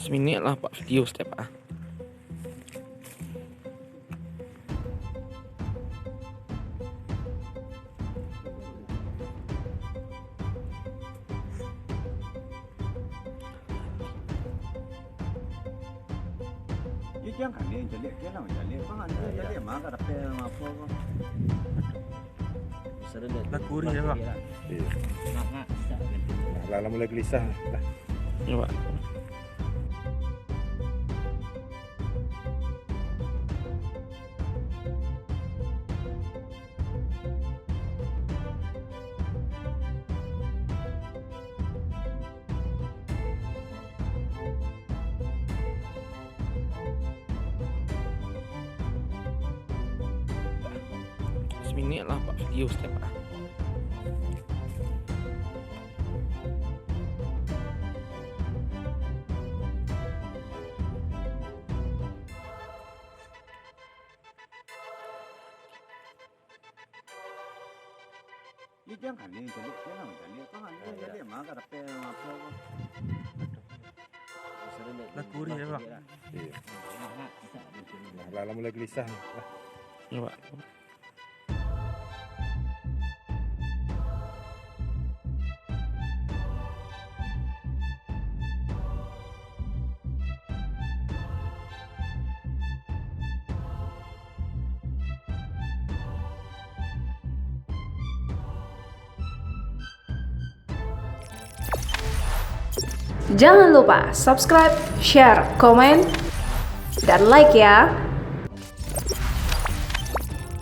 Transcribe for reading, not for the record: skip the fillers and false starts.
Seminit lah buat video setiap ah. Jangan kan dia jelek ke lah jelek bang ada jelek mah ada pel apa kok. Lakuri ya pak. Lah mulai gelisah lah. Ya pak. Seminit lah buat video setiap ah. Jangan kan dia jelek ke lah jelek bang ada jelek mah ada pel apa kok. Lakuri ya pak. Lah mulai gelisah lah. Ya pak. Jangan lupa subscribe, share, komen, dan like ya.